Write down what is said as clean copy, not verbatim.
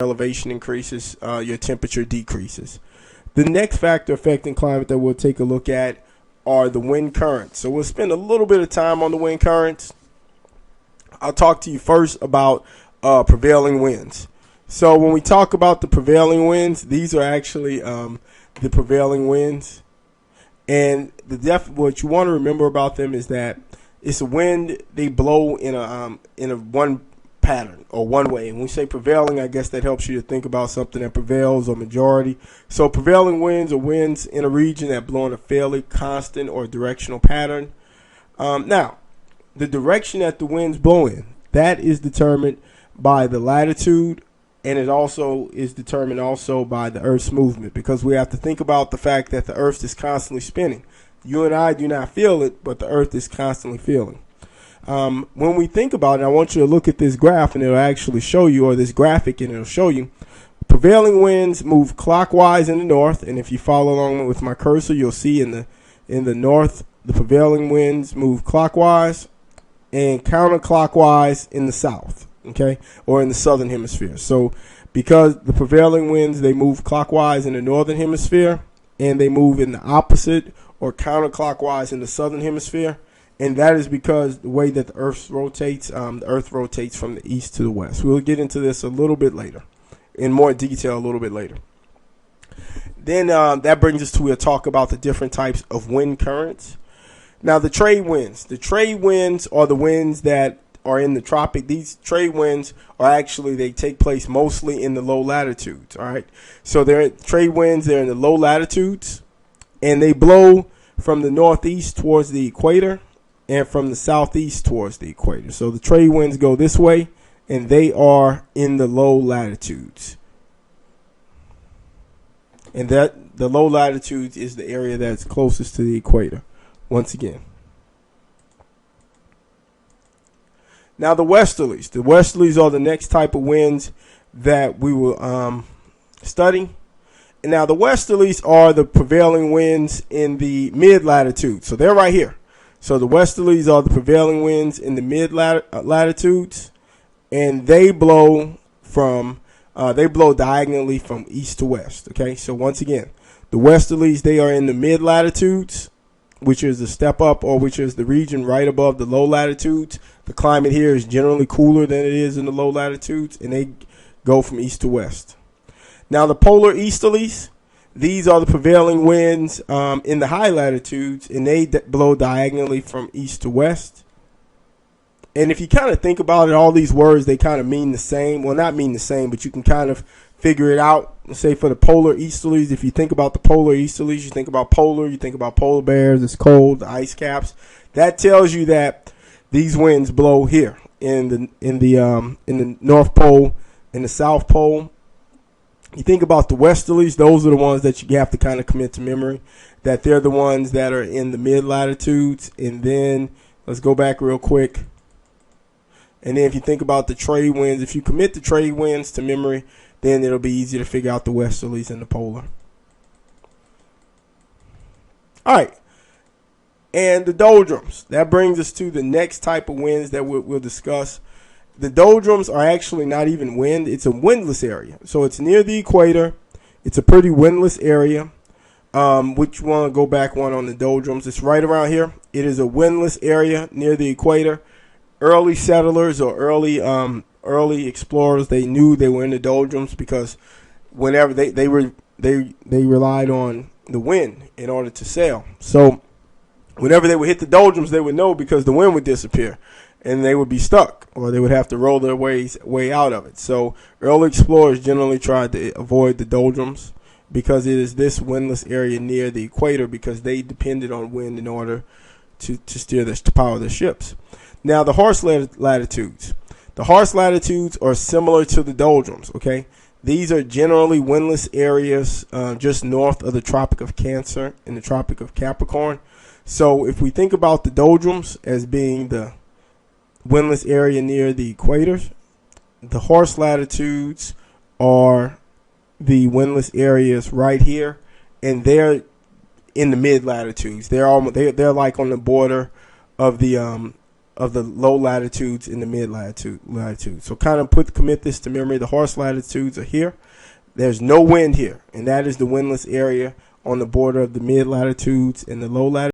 elevation increases, your temperature decreases. The next factor affecting climate that we'll take a look at are the wind currents. So we'll spend a little bit of time on the wind currents. I'll talk to you first about prevailing winds. So when we talk about the prevailing winds, these are actually the prevailing winds. And what you want to remember about them is that it's a wind, they blow in a one pattern or one way. And when we say prevailing, I guess that helps you to think about something that prevails or majority. So prevailing winds are winds in a region that blow in a fairly constant or directional pattern. Now, the direction that the winds blow in, that is determined by the latitude, and it also is determined also by the Earth's movement, because we have to think about the fact that the Earth is constantly spinning. You and I do not feel it, but the Earth is constantly feeling. When we think about it, I want you to look at this graph, and it'll actually show you, or this graphic, and it'll show you prevailing winds move clockwise in the north. And if you follow along with my cursor, you'll see in the north, the prevailing winds move clockwise and counterclockwise in the south, okay, or in the southern hemisphere. So because the prevailing winds, they move clockwise in the northern hemisphere, and they move in the opposite or counterclockwise in the southern hemisphere. And that is because the way that the Earth rotates from the east to the west. We'll get into this a little bit later, in more detail a little bit later. Then that brings us to, we'll talk about the different types of wind currents. Now, the trade winds. The trade winds are the winds that are in the tropic. These trade winds are actually, they take place mostly in the low latitudes, all right? So they're trade winds, they're in the low latitudes, and they blow from the northeast towards the equator and from the southeast towards the equator. So the trade winds go this way, and they are in the low latitudes. And that the low latitudes is the area that's closest to the equator, once again. Now the westerlies. The westerlies are the next type of winds that we will study. And now the westerlies are the prevailing winds in the mid-latitudes. So they're right here. So the westerlies are the prevailing winds in the mid-latitudes, and they blow diagonally from east to west. Okay, so once again, the westerlies, they are in the mid-latitudes, which is the step up, or which is the region right above the low latitudes. The climate here is generally cooler than it is in the low latitudes, and they go from east to west. Now the polar easterlies, these are the prevailing winds in the high latitudes, and they blow diagonally from east to west. And if you kind of think about it, all these words, they kind of mean the same. Well, not mean the same, but you can kind of figure it out. Say for the polar easterlies, if you think about the polar easterlies, you think about polar, you think about polar bears, it's cold, the ice caps. That tells you that these winds blow here in the North Pole and the South Pole. You think about the westerlies, those are the ones that you have to kind of commit to memory, that they're the ones that are in the mid-latitudes. And then, let's go back real quick. And then if you think about the trade winds, if you commit the trade winds to memory, then it'll be easy to figure out the westerlies and the polar. All right. And the doldrums. That brings us to the next type of winds that we'll discuss. The doldrums are actually not even wind. It's a windless area. So it's near the equator. It's a pretty windless area. Which you want to go back one on the doldrums. It's right around here. It is a windless area near the equator. Early settlers or early explorers, they knew they were in the doldrums because whenever they relied on the wind in order to sail. So whenever they would hit the doldrums, they would know because the wind would disappear. And they would be stuck, or they would have to roll their way out of it. So early explorers generally tried to avoid the doldrums because it is this windless area near the equator, because they depended on wind in order to power their ships. Now the harsh latitudes. The harsh latitudes are similar to the doldrums. Okay, these are generally windless areas just north of the Tropic of Cancer and the Tropic of Capricorn. So if we think about the doldrums as being the windless area near the equator, the harsh latitudes are the windless areas right here, and they're in the mid latitudes. They're like on the border of the of the low latitudes and the mid latitude. So kind of commit this to memory. The harsh latitudes are here. There's no wind here, and that is the windless area on the border of the mid latitudes and the low latitudes.